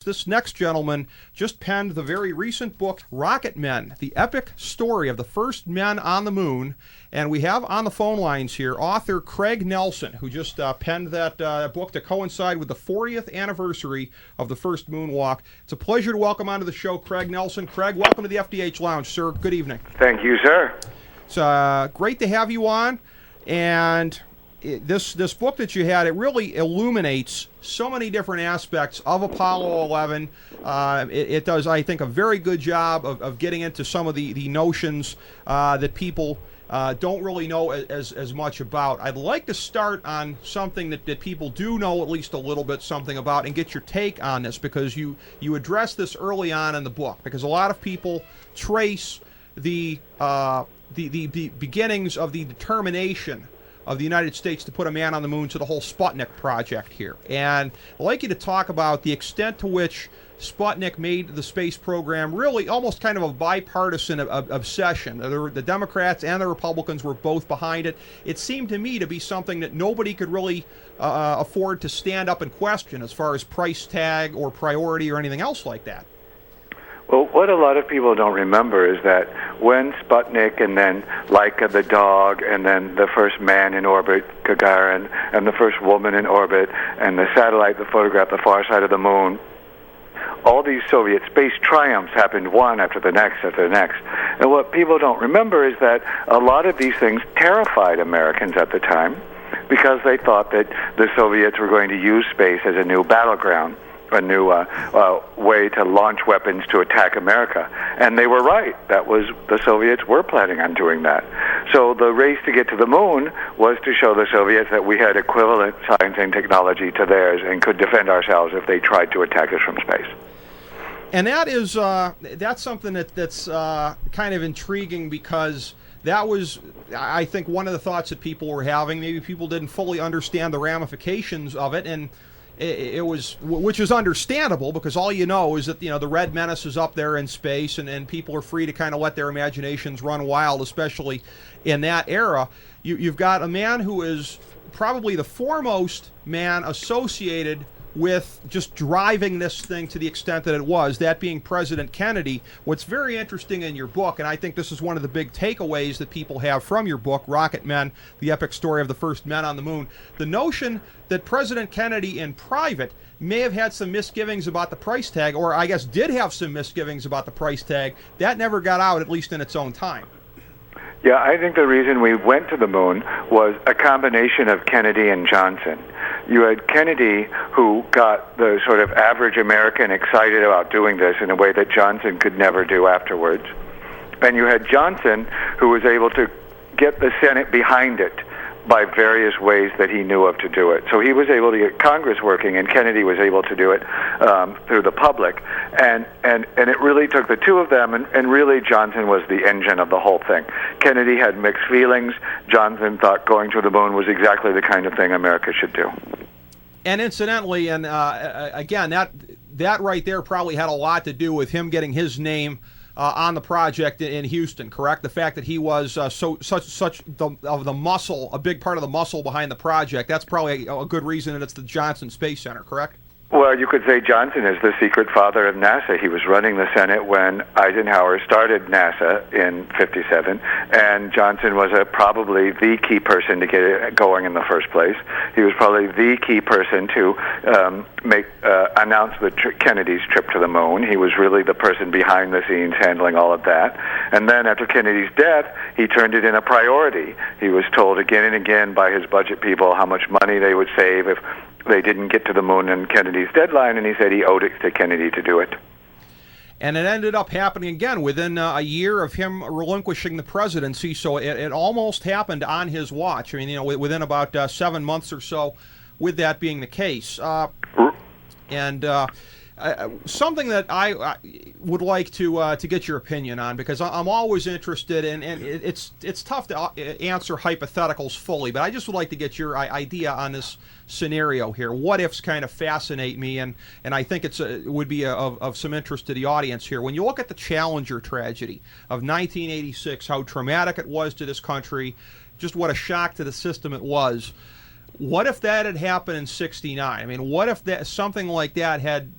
This next gentleman just penned the very recent book, Rocket Men, the epic story of the first men on the moon. And we have on the phone lines here author Craig Nelson, who just penned that book to coincide with the 40th anniversary of the first moonwalk. It's a pleasure to welcome onto the show Craig Nelson. Craig, welcome to the FDH Lounge, sir. Good evening. Thank you, sir. It's great to have you on. And this book that you had, it really illuminates so many different aspects of Apollo 11. It does, I think, a very good job of getting into some of the notions that people don't really know as much about. I'd like to start on something that people do know at least a little bit something about and get your take on this, because you address this early on in the book, because a lot of people trace the beginnings of the determination of the United States to put a man on the moon to the whole Sputnik project here. And I'd like you to talk about the extent to which Sputnik made the space program really almost kind of a bipartisan obsession. The Democrats and the Republicans were both behind it. It seemed to me to be something that nobody could really afford to stand up and question as far as price tag or priority or anything else like that. Well, what a lot of people don't remember is that when Sputnik and then Laika the dog and then the first man in orbit, Gagarin, and the first woman in orbit, and the satellite that photographed the far side of the moon, all these Soviet space triumphs happened one after the next after the next. And what people don't remember is that a lot of these things terrified Americans at the time, because they thought that the Soviets were going to use space as a new battleground, a new way to launch weapons to attack America. And they were right. The Soviets were planning on doing that. So the race to get to the moon was to show the Soviets that we had equivalent science and technology to theirs and could defend ourselves if they tried to attack us from space. And that's something that's kind of intriguing, because that was, I think, one of the thoughts that people were having. Maybe people didn't fully understand the ramifications of it, and it was, which is understandable, because all you know is that the Red Menace is up there in space, and people are free to kind of let their imaginations run wild, especially in that era. You've got a man who is probably the foremost man associated with just driving this thing to the extent that it was, that being President Kennedy. What's very interesting in your book, and I think this is one of the big takeaways that people have from your book, Rocket Men, the epic story of the first men on the moon, the notion that President Kennedy in private may have had some misgivings about the price tag, or I guess did have some misgivings about the price tag. That never got out, at least in its own time. Yeah, I think the reason we went to the moon was a combination of Kennedy and Johnson. You had Kennedy, who got the sort of average American excited about doing this in a way that Johnson could never do afterwards. And you had Johnson, who was able to get the Senate behind it by various ways that he knew of to do it. So he was able to get Congress working, and Kennedy was able to do it through the public. And it really took the two of them, and really Johnson was the engine of the whole thing. Kennedy had mixed feelings. Johnson thought going to the moon was exactly the kind of thing America should do. And incidentally, and again, that right there probably had a lot to do with him getting his name on the project in Houston, correct? The fact that he was such the muscle, a big part of the muscle behind the project, that's probably a good reason that it's the Johnson Space Center, correct? Well, you could say Johnson is the secret father of NASA. He was running the Senate when Eisenhower started NASA in '57, and Johnson was probably the key person to get it going in the first place. He was probably the key person to announce Kennedy's trip to the moon. He was really the person behind the scenes handling all of that. And then after Kennedy's death, he turned it in a priority. He was told again and again by his budget people how much money they would save if they didn't get to the moon in Kennedy's deadline, and he said he owed it to Kennedy to do it. And it ended up happening again within a year of him relinquishing the presidency, so it almost happened on his watch. I mean, within about 7 months or so, with that being the case. Something that I would like to get your opinion on, because I'm always interested in, and it's tough to answer hypotheticals fully, but I just would like to get your idea on this scenario here. What ifs kind of fascinate me, and I think it would be of some interest to the audience here. When you look at the Challenger tragedy of 1986, how traumatic it was to this country, just what a shock to the system it was. What if that had happened in '69? I mean, what if that something like that had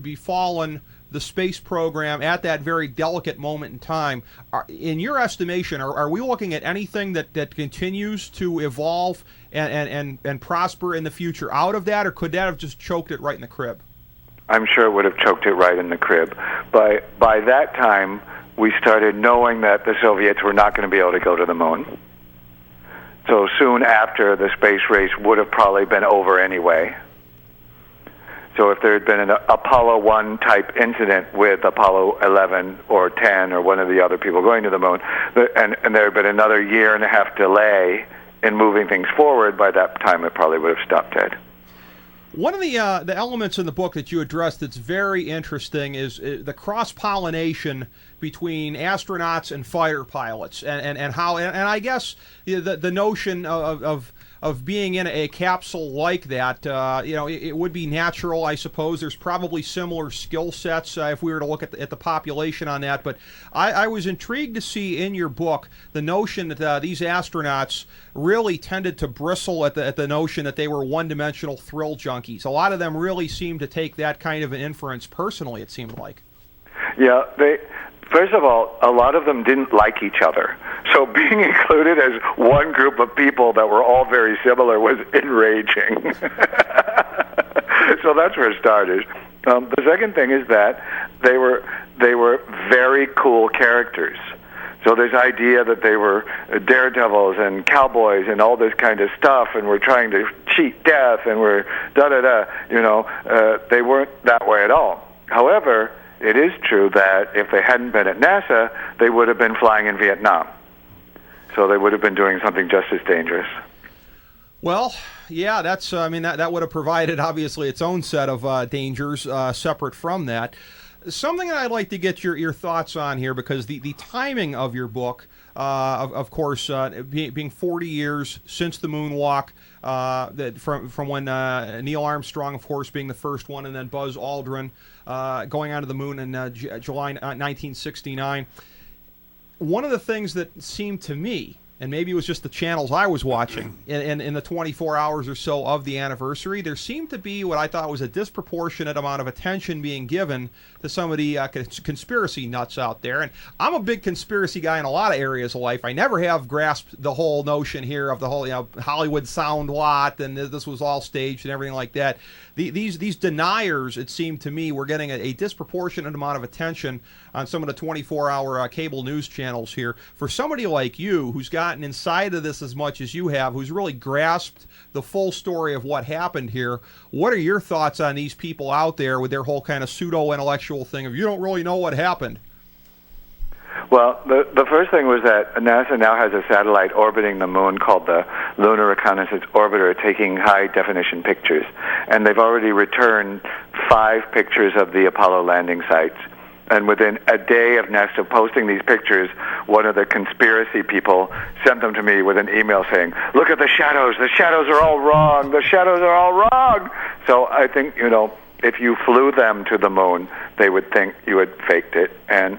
befallen the space program at that very delicate moment in time? In your estimation, are we looking at anything that continues to evolve and prosper in the future out of that, or could that have just choked it right in the crib? I'm sure it would have choked it right in the crib. By that time, we started knowing that the Soviets were not going to be able to go to the moon. So soon after, the space race would have probably been over anyway. So if there had been an Apollo 1 type incident with Apollo 11 or 10 or one of the other people going to the moon, and there had been another year and a half delay in moving things forward, by that time it probably would have stopped dead. One of the elements in the book that you address that's very interesting is the cross-pollination between astronauts and fighter pilots, and how, and I guess the notion of being in a capsule like that, it would be natural, I suppose. There's probably similar skill sets if we were to look at the population on that. But I was intrigued to see in your book the notion that these astronauts really tended to bristle at the notion that they were one-dimensional thrill junkies. A lot of them really seemed to take that kind of an inference personally, it seemed like. Yeah, first of all, a lot of them didn't like each other. So being included as one group of people that were all very similar was enraging. So that's for starters. The second thing is that they were very cool characters. So this idea that they were daredevils and cowboys and all this kind of stuff, and we're trying to cheat death, and we're they weren't that way at all. However, it is true that if they hadn't been at NASA, they would have been flying in Vietnam. So they would have been doing something just as dangerous. Well, yeah, that would have provided, obviously, its own set of dangers separate from that. Something that I'd like to get your thoughts on here, because the timing of your book, of course, being 40 years since the moonwalk, from when Neil Armstrong, of course, being the first one, and then Buzz Aldrin going onto the moon in July 1969. One of the things that seemed to me, and maybe it was just the channels I was watching in the 24 hours or so of the anniversary, there seemed to be what I thought was a disproportionate amount of attention being given to some of the conspiracy nuts out there. And I'm a big conspiracy guy in a lot of areas of life. I never have grasped the whole notion here of the whole Hollywood sound lot, and this was all staged and everything like that. These deniers, it seemed to me, were getting a disproportionate amount of attention on some of the 24-hour cable news channels here. For somebody like you, who's gotten inside of this as much as you have, who's really grasped the full story of what happened here, what are your thoughts on these people out there with their whole kind of pseudo-intellectual thing of you don't really know what happened? Well, the first thing was that NASA now has a satellite orbiting the moon called the Lunar Reconnaissance Orbiter, taking high-definition pictures. And they've already returned 5 pictures of the Apollo landing sites. And within a day of NASA posting these pictures, one of the conspiracy people sent them to me with an email saying, "Look at the shadows are all wrong, the shadows are all wrong." So I think, if you flew them to the moon, they would think you had faked it. And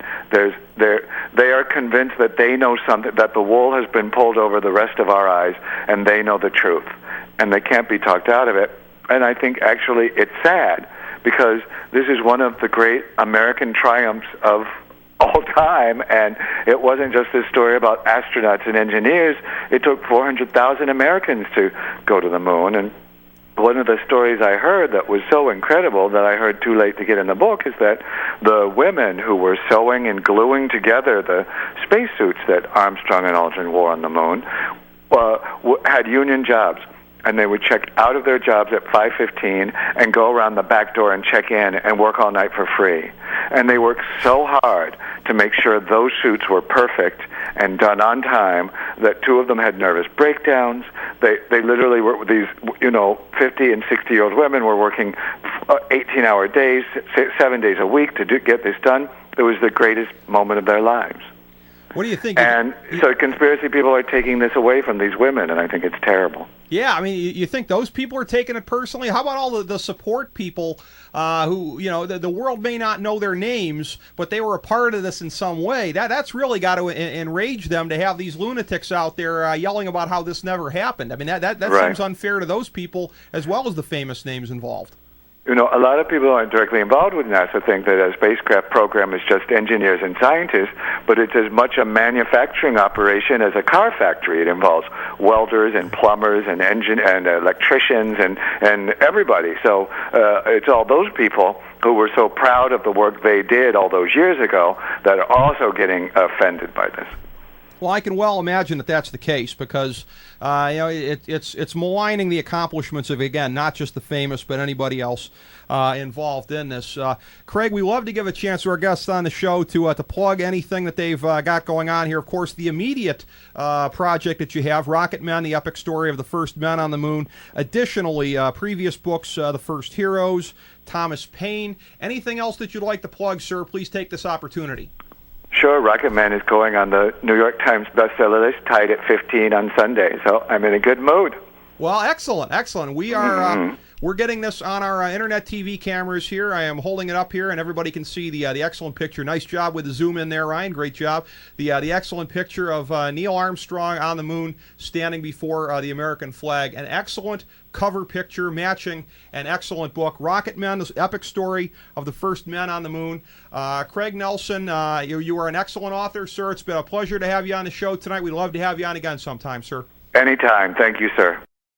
they are convinced that they know something, that the wool has been pulled over the rest of our eyes, and they know the truth. And they can't be talked out of it. And I think actually it's sad, because this is one of the great American triumphs of all time, and it wasn't just this story about astronauts and engineers. It took 400,000 Americans to go to the moon. And one of the stories I heard that was so incredible that I heard too late to get in the book is that the women who were sewing and gluing together the spacesuits that Armstrong and Aldrin wore on the moon had union jobs. And they would check out of their jobs at 5:15 and go around the back door and check in and work all night for free. And they worked so hard to make sure those suits were perfect and done on time that 2 of them had nervous breakdowns. They literally were, these 50 and 60-year-old women were working 18-hour days, 7 days a week to get this done. It was the greatest moment of their lives. What do you think? And so conspiracy people are taking this away from these women, and I think it's terrible. Yeah, I mean, you think those people are taking it personally? How about all the support people who, you know, the world may not know their names, but they were a part of this in some way? That's really got to enrage them to have these lunatics out there yelling about how this never happened. I mean, that Right. seems unfair to those people as well as the famous names involved. You know, a lot of people who aren't directly involved with NASA think that a spacecraft program is just engineers and scientists, but it's as much a manufacturing operation as a car factory. It involves welders and plumbers and electricians and everybody. So it's all those people who were so proud of the work they did all those years ago that are also getting offended by this. Well, I can well imagine that that's the case because you know, it's maligning the accomplishments of, again, not just the famous, but anybody else involved in this. Craig, we love to give a chance to our guests on the show to plug anything that they've got going on here. Of course, the immediate project that you have, Rocket Men, the epic story of the first men on the moon. Additionally, previous books, The First Heroes, Thomas Paine. Anything else that you'd like to plug, sir? Please take this opportunity. Sure, Rocket Man is going on the New York Times bestseller list, tied at 15 on Sunday, so I'm in a good mood. Well, excellent, excellent. We are we're getting this on our internet TV cameras here. I am holding it up here, and everybody can see the excellent picture. Nice job with the zoom in there, Ryan. Great job. The excellent picture of Neil Armstrong on the moon, standing before the American flag. An excellent cover picture matching an excellent book, Rocket Men, this epic story of the first men on the moon. Craig Nelson, you are an excellent author, sir. It's been a pleasure to have you on the show tonight. We'd love to have you on again sometime, sir. Anytime. Thank you, sir.